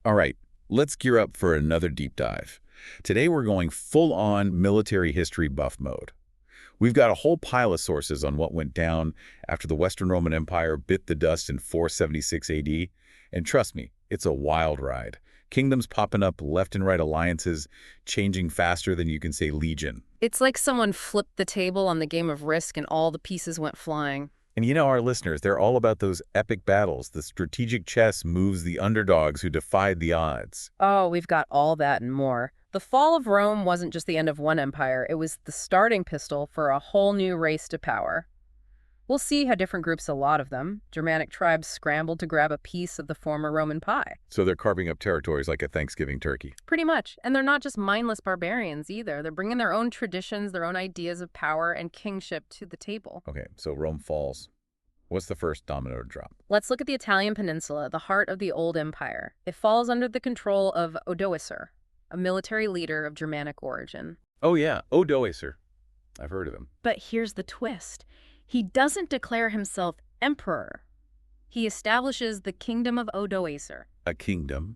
All right, let's gear up for another deep dive. Today we're going full-on military history buff mode. We've got a whole pile of sources on what went down after the Western Roman Empire bit the dust in 476 AD. And trust me, it's a wild ride. Kingdoms popping up left and right, alliances changing faster than you can say legion. It's like someone flipped the table on the game of Risk and all the pieces went flying. And you know our listeners, they're all about those epic battles. The strategic chess moves the underdogs who defied the odds. Oh, we've got all that and more. The fall of Rome wasn't just the end of one empire, it was the starting pistol for a whole new race to power. We'll see how different groups, a lot of them, Germanic tribes, scrambled to grab a piece of the former Roman pie. So they're carving up territories like a Thanksgiving turkey. Pretty much. And they're not just mindless barbarians either. They're bringing their own traditions, their own ideas of power and kingship to the table. Okay, so Rome falls. What's the first domino to drop? Let's look at the Italian peninsula, the heart of the old empire. It falls under the control of Odoacer, a military leader of Germanic origin. Oh yeah, Odoacer. I've heard of him. But here's the twist. He doesn't declare himself emperor. He establishes the kingdom of Odoacer. A kingdom,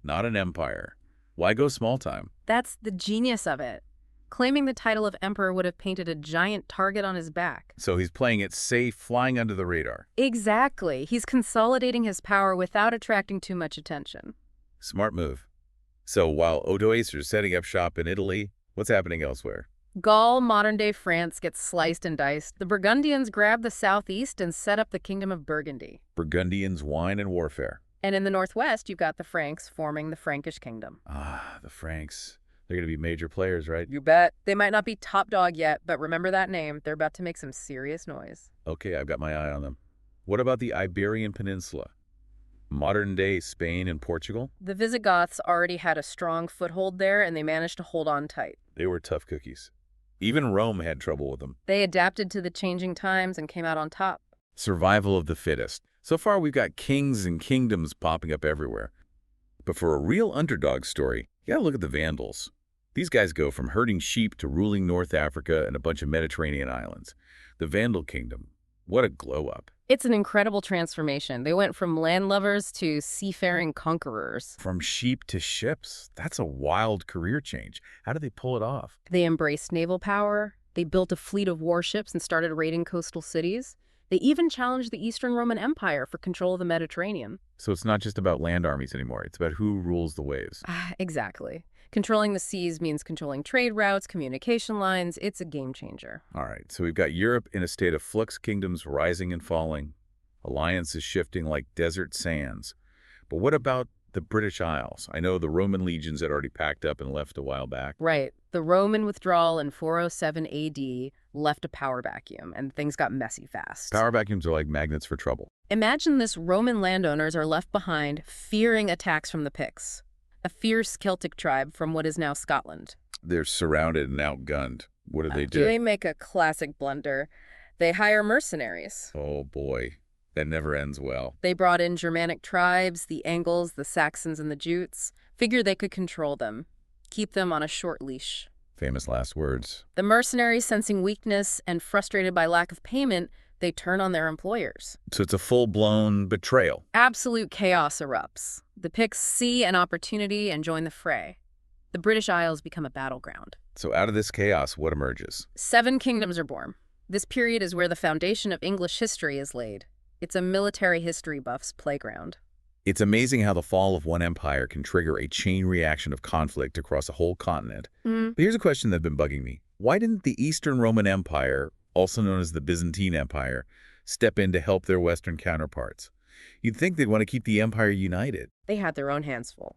not an empire. Why go small time? That's the genius of it. Claiming the title of emperor would have painted a giant target on his back. So he's playing it safe, flying under the radar. Exactly. He's consolidating his power without attracting too much attention. Smart move. So while Odoacer's setting up shop in Italy, what's happening elsewhere? Gaul, modern-day France, gets sliced and diced. The Burgundians grab the southeast and set up the Kingdom of Burgundy. Burgundians, wine, and warfare. And in the northwest, you've got the Franks forming the Frankish kingdom. Ah, the Franks. They're going to be major players, right? You bet. They might not be top dog yet, but remember that name. They're about to make some serious noise. Okay, I've got my eye on them. What about the Iberian Peninsula? Modern-day Spain and Portugal? The Visigoths already had a strong foothold there, and they managed to hold on tight. They were tough cookies. Even Rome had trouble with them. They adapted to the changing times and came out on top. Survival of the fittest. So far, we've got kings and kingdoms popping up everywhere. But for a real underdog story, you gotta look at the Vandals. These guys go from herding sheep to ruling North Africa and a bunch of Mediterranean islands. The Vandal kingdom, what a glow-up. It's an incredible transformation. They went from landlubbers to seafaring conquerors. From sheep to ships, that's a wild career change. How do they pull it off? They embraced naval power. They built a fleet of warships and started raiding coastal cities. They even challenged the Eastern Roman Empire for control of the Mediterranean. So it's not just about land armies anymore. It's about who rules the waves. Exactly. Controlling the seas means controlling trade routes, communication lines. It's a game changer. All right, so we've got Europe in a state of flux, kingdoms rising and falling, alliances shifting like desert sands. But what about the British Isles? I know the Roman legions had already packed up and left a while back. Right. The Roman withdrawal in 407 AD left a power vacuum, and things got messy fast. Power vacuums are like magnets for trouble. Imagine this: Roman landowners are left behind, fearing attacks from the Picts, a fierce Celtic tribe from what is now Scotland. They're surrounded and outgunned. What do they do? They make a classic blunder. They hire mercenaries. Oh boy, that never ends well. They brought in Germanic tribes, the Angles, the Saxons, and the Jutes. Figured they could control them, keep them on a short leash. Famous last words. The mercenaries, sensing weakness and frustrated by lack of payment, they turn on their employers. So it's a full-blown betrayal. Absolute chaos erupts. The Picts see an opportunity and join the fray. The British Isles become a battleground. So out of this chaos, what emerges? 7 kingdoms are born. This period is where the foundation of English history is laid. It's a military history buff's playground. It's amazing how the fall of one empire can trigger a chain reaction of conflict across a whole continent. But here's a question that's been bugging me. Why didn't the Eastern Roman Empire, also known as the Byzantine Empire, step in to help their Western counterparts? You'd think they'd want to keep the empire united. They had their own hands full.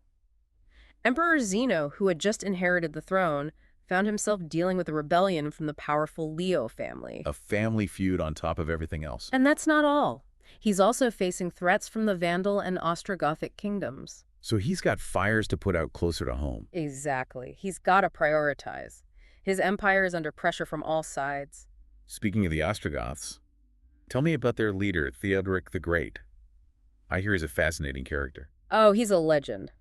Emperor Zeno, who had just inherited the throne, found himself dealing with a rebellion from the powerful Leo family. A family feud on top of everything else. And that's not all. He's also facing threats from the Vandal and Ostrogothic kingdoms. So he's got fires to put out closer to home. Exactly. He's got to prioritize. His empire is under pressure from all sides. Speaking of the Ostrogoths, tell me about their leader, Theodoric the Great. I hear he's a fascinating character. Oh, he's a legend.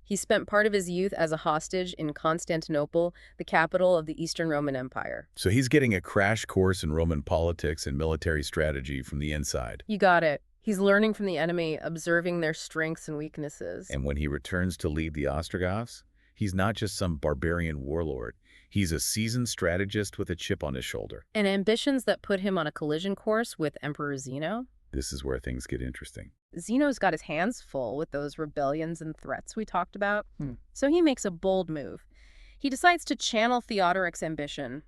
He spent part of his youth as a hostage in Constantinople, the capital of the Eastern Roman Empire. So he's getting a crash course in Roman politics and military strategy from the inside. You got it. He's learning from the enemy, observing their strengths and weaknesses. And when he returns to lead the Ostrogoths, he's not just some barbarian warlord. He's a seasoned strategist with a chip on his shoulder. And ambitions that put him on a collision course with Emperor Zeno. This is where things get interesting. Zeno's got his hands full with those rebellions and threats we talked about. So he makes a bold move. He decides to channel Theodoric's ambition,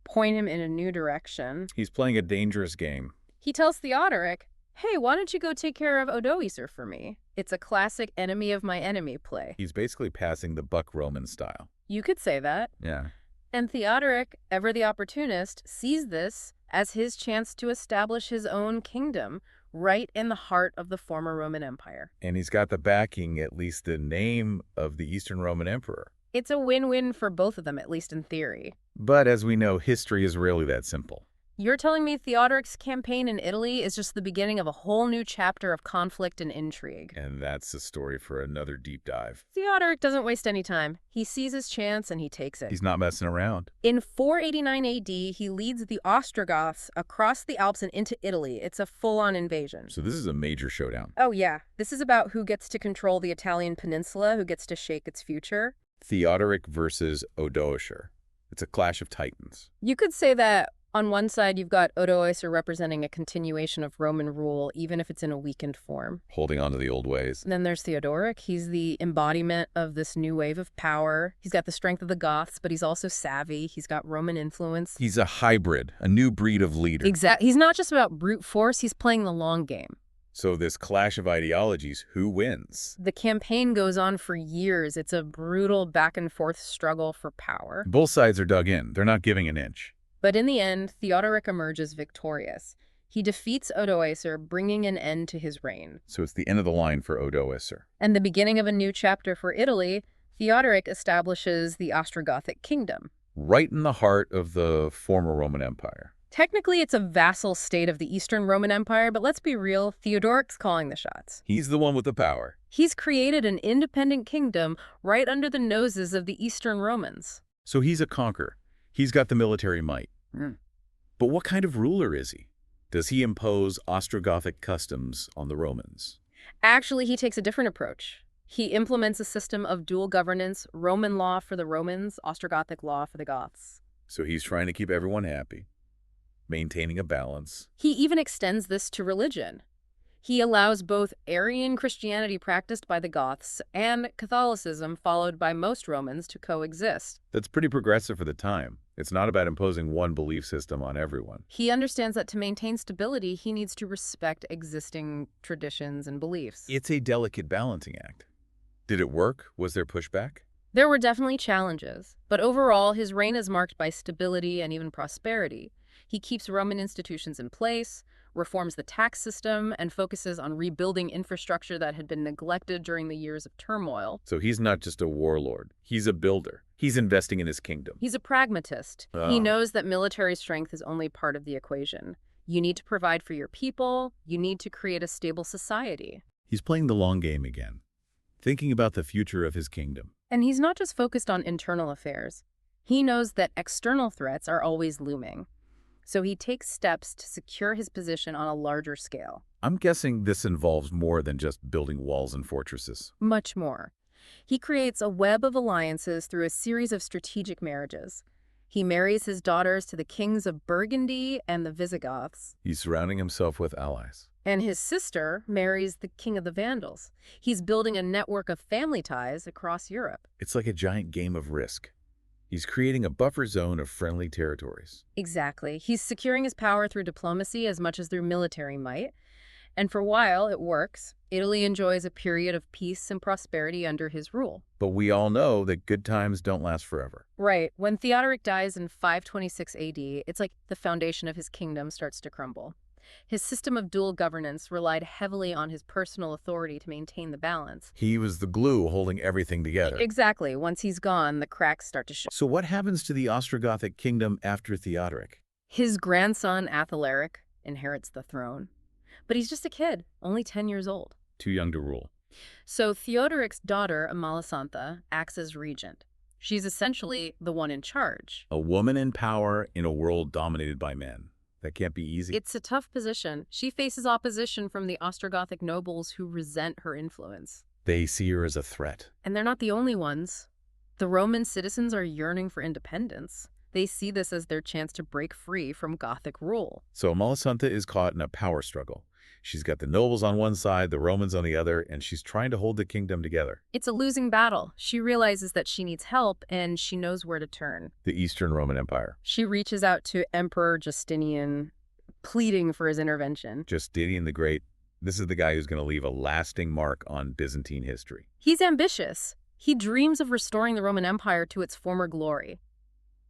point him in a new direction. He's playing a dangerous game. He tells Theodoric, hey, why don't you go take care of Odoacer for me? It's a classic enemy of my enemy play. He's basically passing the buck Roman style. You could say that. Yeah. And Theodoric, ever the opportunist, sees this as his chance to establish his own kingdom right in the heart of the former Roman Empire. And he's got the backing, at least the name, of the Eastern Roman Emperor. It's a win-win for both of them, at least in theory. But as we know, history is rarely that simple. You're telling me Theodoric's campaign in Italy is just the beginning of a whole new chapter of conflict and intrigue. And that's a story for another deep dive. Theodoric doesn't waste any time. He sees his chance and he takes it. He's not messing around. In 489 AD, he leads the Ostrogoths across the Alps and into Italy. It's a full-on invasion. So this is a major showdown. Oh yeah, this is about who gets to control the Italian peninsula, who gets to shape its future. Theodoric versus Odoacer. It's a clash of titans. You could say that on one side, you've got Odoacer representing a continuation of Roman rule, even if it's in a weakened form. Holding on to the old ways. And then there's Theodoric. He's the embodiment of this new wave of power. He's got the strength of the Goths, but he's also savvy. He's got Roman influence. He's a hybrid, a new breed of leader. Exactly. He's not just about brute force. He's playing the long game. So this clash of ideologies, who wins? The campaign goes on for years. It's a brutal back-and-forth struggle for power. Both sides are dug in. They're not giving an inch. But in the end, Theodoric emerges victorious. He defeats Odoacer, bringing an end to his reign. So it's the end of the line for Odoacer. And the beginning of a new chapter for Italy, Theodoric establishes the Ostrogothic kingdom. Right in the heart of the former Roman Empire. Technically, it's a vassal state of the Eastern Roman Empire, but let's be real, Theodoric's calling the shots. He's the one with the power. He's created an independent kingdom right under the noses of the Eastern Romans. So he's a conqueror. He's got the military might. But what kind of ruler is he? Does he impose Ostrogothic customs on the Romans? Actually, he takes a different approach. He implements a system of dual governance, Roman law for the Romans, Ostrogothic law for the Goths. So he's trying to keep everyone happy, maintaining a balance. He even extends this to religion. He allows both Arian Christianity practiced by the Goths and Catholicism followed by most Romans to coexist. That's pretty progressive for the time. It's not about imposing one belief system on everyone. He understands that to maintain stability, he needs to respect existing traditions and beliefs. It's a delicate balancing act. Did it work? Was there pushback? There were definitely challenges, but overall, his reign is marked by stability and even prosperity. He keeps Roman institutions in place, reforms the tax system, and focuses on rebuilding infrastructure that had been neglected during the years of turmoil. So he's not just a warlord. He's a builder. He's investing in his kingdom. He's a pragmatist. He knows that military strength is only part of the equation. You need to provide for your people. You need to create a stable society. He's playing the long game again, thinking about the future of his kingdom. And he's not just focused on internal affairs. He knows that external threats are always looming. So he takes steps to secure his position on a larger scale. I'm guessing this involves more than just building walls and fortresses. Much more. He creates a web of alliances through a series of strategic marriages. He marries his daughters to the kings of Burgundy and the Visigoths. He's surrounding himself with allies. And his sister marries the king of the Vandals. He's building a network of family ties across Europe. It's like a giant game of Risk. He's creating a buffer zone of friendly territories. Exactly. He's securing his power through diplomacy as much as through military might. And for a while, it works. Italy enjoys a period of peace and prosperity under his rule. But we all know that good times don't last forever. Right. When Theodoric dies in 526 AD, it's like the foundation of his kingdom starts to crumble. His system of dual governance relied heavily on his personal authority to maintain the balance. He was the glue holding everything together. Exactly. Once he's gone, the cracks start to show. So what happens to the Ostrogothic kingdom after Theodoric? His grandson, Athalaric, inherits the throne. But he's just a kid, only 10 years old. Too young to rule. So Theodoric's daughter, Amalisantha, acts as regent. She's essentially the one in charge. A woman in power in a world dominated by men. That can't be easy. It's a tough position. She faces opposition from the Ostrogothic nobles who resent her influence. They see her as a threat. And they're not the only ones. The Roman citizens are yearning for independence. They see this as their chance to break free from Gothic rule. So Amalasuntha is caught in a power struggle. She's got the nobles on one side, the Romans on the other, and she's trying to hold the kingdom together. It's a losing battle. She realizes that she needs help, and she knows where to turn. The Eastern Roman Empire. She reaches out to Emperor Justinian, pleading for his intervention. Justinian the Great. This is the guy who's going to leave a lasting mark on Byzantine history. He's ambitious. He dreams of restoring the Roman Empire to its former glory.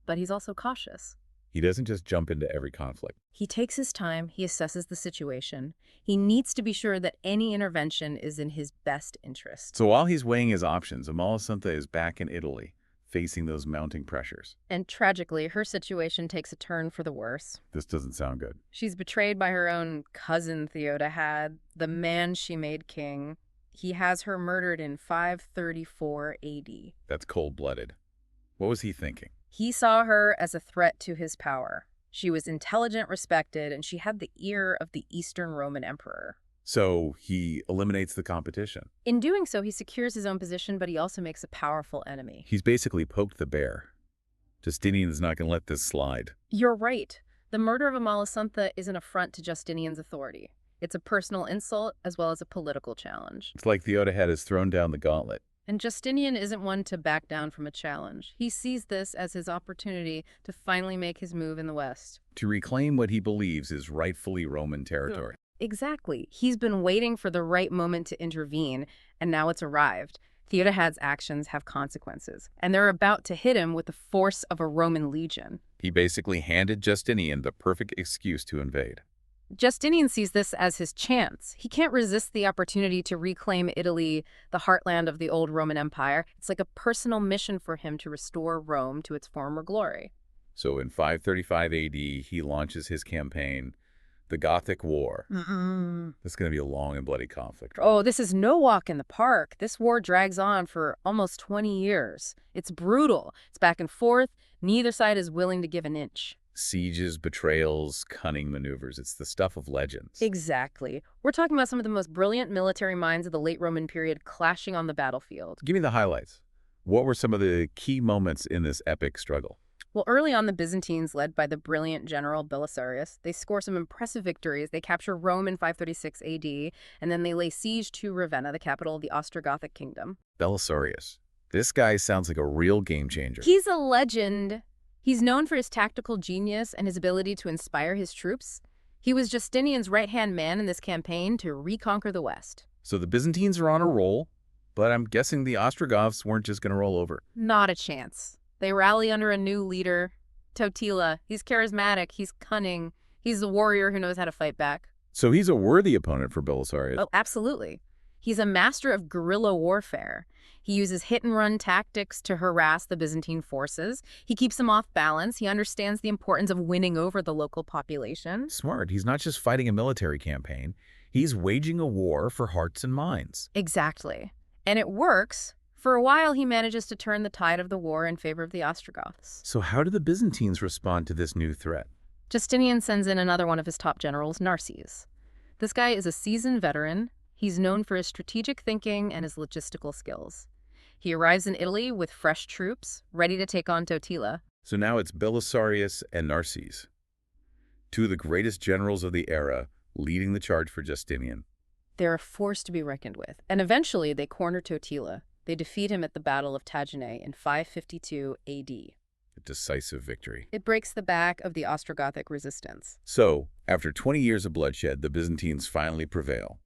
But he's also cautious. He doesn't just jump into every conflict. He takes his time, he assesses the situation. He needs to be sure that any intervention is in his best interest. So while he's weighing his options, Amalasuntha is back in Italy, facing those mounting pressures. And tragically, her situation takes a turn for the worse. This doesn't sound good. She's betrayed by her own cousin Theodahad, the man she made king. He has her murdered in 534 AD. That's cold-blooded. What was he thinking? He saw her as a threat to his power. She was intelligent, respected, and she had the ear of the Eastern Roman Emperor. So he eliminates the competition. In doing so, he secures his own position, but he also makes a powerful enemy. He's basically poked the bear. Justinian's not going to let this slide. You're right. The murder of Amalasuntha is an affront to Justinian's authority. It's a personal insult as well as a political challenge. It's like Theodahad has thrown down the gauntlet. And Justinian isn't one to back down from a challenge. He sees this as his opportunity to finally make his move in the West. To reclaim what he believes is rightfully Roman territory. Exactly. He's been waiting for the right moment to intervene, and now it's arrived. Theodahad's actions have consequences, and they're about to hit him with the force of a Roman legion. He basically handed Justinian the perfect excuse to invade. Justinian sees this as his chance. He can't resist the opportunity to reclaim Italy, the heartland of the old Roman Empire. It's like a personal mission for him to restore Rome to its former glory. So in 535 AD, he launches his campaign, the Gothic War. This is going to be a long and bloody conflict. Oh, this is no walk in the park. This war drags on for almost 20 years. It's brutal. It's back and forth. Neither side is willing to give an inch. Sieges, betrayals, cunning maneuvers. It's the stuff of legends. Exactly. We're talking about some of the most brilliant military minds of the late Roman period clashing on the battlefield. Give me the highlights. What were some of the key moments in this epic struggle? Well, early on, the Byzantines, led by the brilliant general Belisarius, they score some impressive victories. They capture Rome in 536 AD, and then they lay siege to Ravenna, the capital of the Ostrogothic kingdom. Belisarius. This guy sounds like a real game changer. He's a legend. He's known for his tactical genius and his ability to inspire his troops. He was Justinian's right-hand man in this campaign to reconquer the West. So the Byzantines are on a roll, but I'm guessing the Ostrogoths weren't just going to roll over. Not a chance. They rally under a new leader, Totila. He's charismatic, he's cunning, he's a warrior who knows how to fight back. So he's a worthy opponent for Belisarius. Oh, absolutely. He's a master of guerrilla warfare. He uses hit-and-run tactics to harass the Byzantine forces. He keeps them off balance. He understands the importance of winning over the local population. Smart. He's not just fighting a military campaign. He's waging a war for hearts and minds. Exactly. And it works. For a while, he manages to turn the tide of the war in favor of the Ostrogoths. So how do the Byzantines respond to this new threat? Justinian sends in another one of his top generals, Narses. This guy is a seasoned veteran. He's known for his strategic thinking and his logistical skills. He arrives in Italy with fresh troops, ready to take on Totila. So now it's Belisarius and Narses, two of the greatest generals of the era, leading the charge for Justinian. They're a force to be reckoned with, and eventually they corner Totila. They defeat him at the Battle of Taginae in 552 AD. A decisive victory. It breaks the back of the Ostrogothic resistance. So, after 20 years of bloodshed, the Byzantines finally prevail.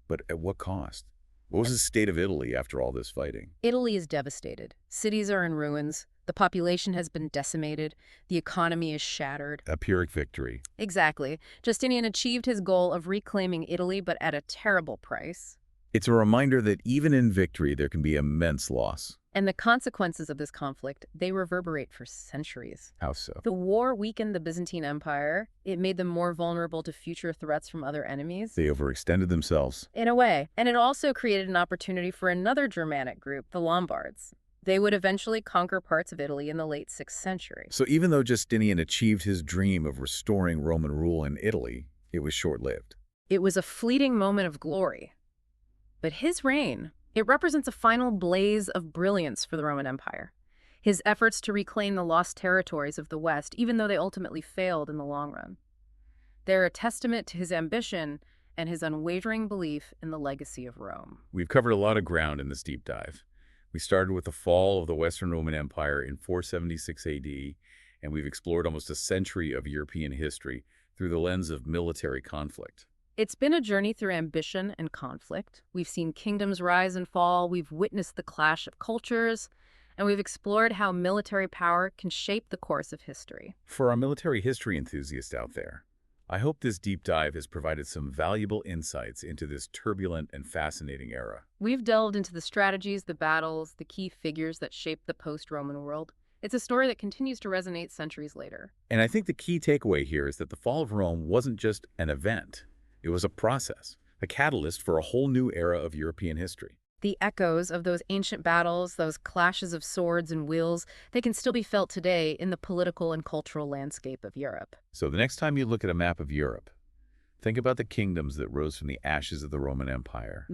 But at what cost? What was the state of Italy after all this fighting? Italy is devastated. Cities are in ruins. The population has been decimated. The economy is shattered. A Pyrrhic victory. Exactly. Justinian achieved his goal of reclaiming Italy, but at a terrible price. It's a reminder that even in victory, there can be immense loss. And the consequences of this conflict, they reverberate for centuries. How so? The war weakened the Byzantine Empire. It made them more vulnerable to future threats from other enemies. They overextended themselves. In a way. And it also created an opportunity for another Germanic group, the Lombards. They would eventually conquer parts of Italy in the late 6th century. So even though Justinian achieved his dream of restoring Roman rule in Italy, it was short-lived. It was a fleeting moment of glory. But his reign, it represents a final blaze of brilliance for the Roman Empire. His efforts to reclaim the lost territories of the West, even though they ultimately failed in the long run. They're a testament to his ambition and his unwavering belief in the legacy of Rome. We've covered a lot of ground in this deep dive. We started with the fall of the Western Roman Empire in 476 AD, and we've explored almost a century of European history through the lens of military conflict. It's been a journey through ambition and conflict. We've seen kingdoms rise and fall, we've witnessed the clash of cultures, and we've explored how military power can shape the course of history. For our military history enthusiasts out there, I hope this deep dive has provided some valuable insights into this turbulent and fascinating era. We've delved into the strategies, the battles, the key figures that shaped the post-Roman world. It's a story that continues to resonate centuries later. And I think the key takeaway here is that the fall of Rome wasn't just an event. It was a process, a catalyst for a whole new era of European history. The echoes of those ancient battles, those clashes of swords and wheels, they can still be felt today in the political and cultural landscape of Europe. So the next time you look at a map of Europe, think about the kingdoms that rose from the ashes of the Roman Empire.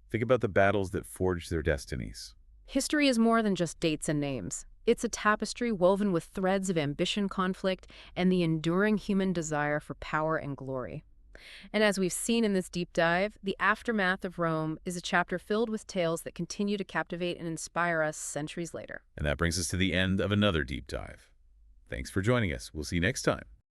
Think about the battles that forged their destinies. History is more than just dates and names. It's a tapestry woven with threads of ambition, conflict, and the enduring human desire for power and glory. And as we've seen in this deep dive, the aftermath of Rome is a chapter filled with tales that continue to captivate and inspire us centuries later. And that brings us to the end of another deep dive. Thanks for joining us. We'll see you next time.